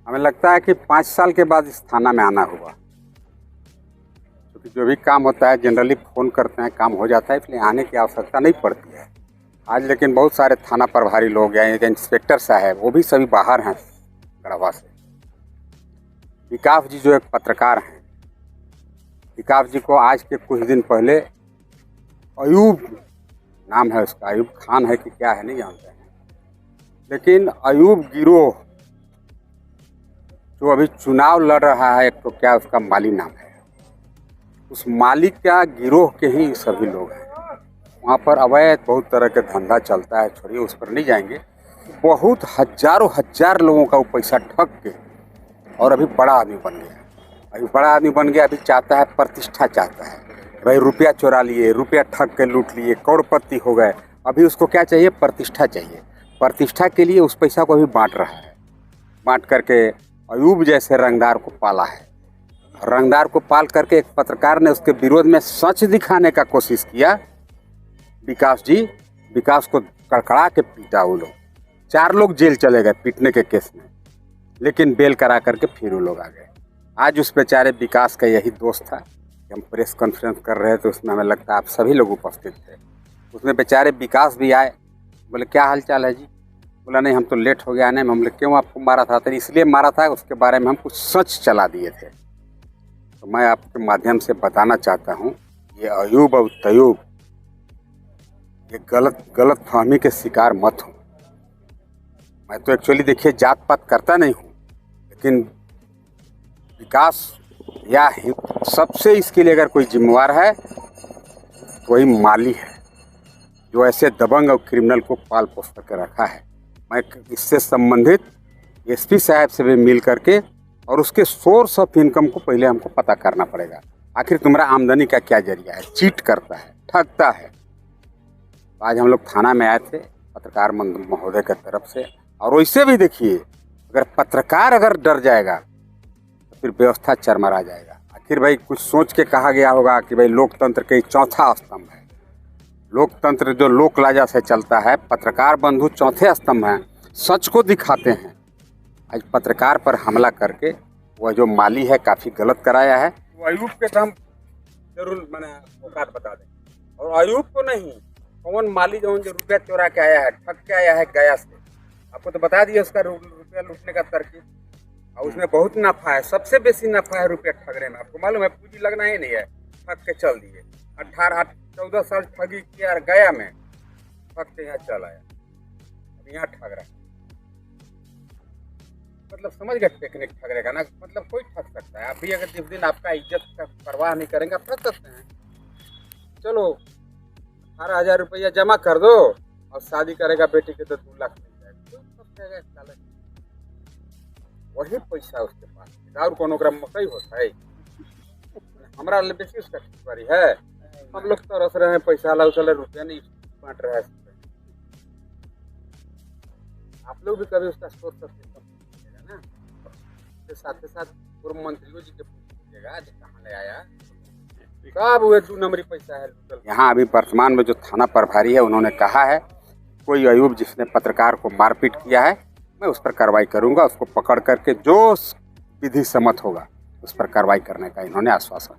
हमें लगता है कि 5 साल के बाद इस थाना में आना होगा, क्योंकि जो भी काम होता है जनरली फ़ोन करते हैं, काम हो जाता है, इसलिए आने की आवश्यकता नहीं पड़ती है आज। लेकिन बहुत सारे थाना प्रभारी लोग या इंस्पेक्टर साहब वो भी सभी बाहर हैं गढ़वा से। विकास जी जो एक पत्रकार हैं, विकास जी को आज के कुछ दिन पहले अयूब नाम है उसका, अयूब खान है कि क्या है नहीं जानते हैं, लेकिन अयूब गिरोह जो अभी चुनाव लड़ रहा है, एक तो क्या उसका माली नाम है, उस मालिक का गिरोह के ही सभी लोग हैं। वहाँ पर अवैध बहुत तरह के धंधा चलता है, छोड़िए उस पर नहीं जाएंगे। बहुत हजारों हजार लोगों का वो पैसा ठग के और अभी बड़ा आदमी बन गया। अभी बड़ा आदमी बन गया, अभी चाहता है प्रतिष्ठा, चाहता है भाई रुपया चुरा लिए, रुपया ठग के लूट लिए, करोड़पति हो गए। अभी उसको क्या चाहिए? प्रतिष्ठा चाहिए। प्रतिष्ठा के लिए उस पैसा को अभी बांट रहा है। बांट करके अयूब जैसे रंगदार को पाला है। रंगदार को पाल करके एक पत्रकार ने उसके विरोध में सच दिखाने का कोशिश किया। विकास को कड़कड़ा के पीटा वो लोग। 4 लोग जेल चले गए पीटने के केस में, लेकिन बेल करा करके फिर वो लोग आ गए। आज उस बेचारे विकास का यही दोस्त था कि हम प्रेस कॉन्फ्रेंस कर रहे थे, उसमें हमें लगता है आप सभी लोग उपस्थित थे। उसमें बेचारे विकास भी आए, बोले क्या हाल चाल है जी? बोला नहीं हम तो लेट हो गया आने में। हम बोले क्यों आपको मारा था? तो इसलिए मारा था, उसके बारे में हम कुछ सच चला दिए थे। तो मैं आपके माध्यम से बताना चाहता हूँ, ये अयूब और तयूब ये गलत फहमी के शिकार मत हो। मैं तो एक्चुअली देखिए जात पात करता नहीं हूँ, लेकिन विकास या सबसे इसके लिए अगर कोई जिम्मेवार है तो वही माली है, जो ऐसे दबंग और क्रिमिनल को पाल पोस करके रखा है। मैं इससे संबंधित एसपी साहब से भी मिल करके और उसके सोर्स ऑफ इनकम को पहले हमको पता करना पड़ेगा। आखिर तुम्हारा आमदनी का क्या जरिया है? चीट करता है, ठगता है। आज हम लोग थाना में आए थे पत्रकार महोदय की तरफ से, और वैसे भी देखिए अगर पत्रकार अगर डर जाएगा तो फिर व्यवस्था चरमरा जाएगा। आखिर भाई कुछ सोच के कहा गया होगा कि भाई लोकतंत्र के चौथा स्तंभ है। लोकतंत्र जो लोक लाजा से चलता है, पत्रकार बंधु चौथे स्तंभ हैं, सच को दिखाते हैं। आज पत्रकार पर हमला करके वह जो माली है काफ़ी गलत कराया है। वो अयूब के तो हम जरूर मैंने औकात बता दें, और अयूब को नहीं, कौन माली जो रुपया चोरा के आया है, ठग के आया है गया से, आपको तो बता दिया उसका रुपया लूटने का तरकीब। और उसमें बहुत नफा है, सबसे बेसी नफा है रुपया ठगने में। आपको मालूम है पूंजी लगना ही नहीं है, ठग के चल दिए। 14 साल ठगी किया गया में, ठग के यहाँ चल आया, अब यहाँ ठग रहा है। मतलब समझ गए टेक्निक ठगने का ना, मतलब कोई ठग सकता है। आप भी अगर जिस दिन आपका इज्जत का परवाह नहीं करेंगे आप ठग सकते हैं। चलो 18,000 रुपया जमा कर दो और शादी करेगा बेटी के तो 2 लाख मिल जाएगा। वही पैसा उसके पास और कोनो ग्राम मकई होता है। हमारा बेसी उसका ठिकवारी है। हम लोग तो रस रहे हैं पैसा ला उछल रुपया नहीं बांट रहा है। आप लोग भी कभी उसका सोच सकते ना। उसके साथ साथ पूर्व मंत्रियों जी के पूछिएगा कहाँ ले आया, कब हुए 2 नंबरी पैसा है। यहाँ अभी वर्तमान में जो थाना प्रभारी है उन्होंने कहा है कोई अयूब जिसने पत्रकार को मारपीट किया है मैं उस पर कार्रवाई करूंगा, उसको पकड़ करके जो विधि सम्मत होगा उस पर कार्रवाई करने का इन्होंने आश्वासन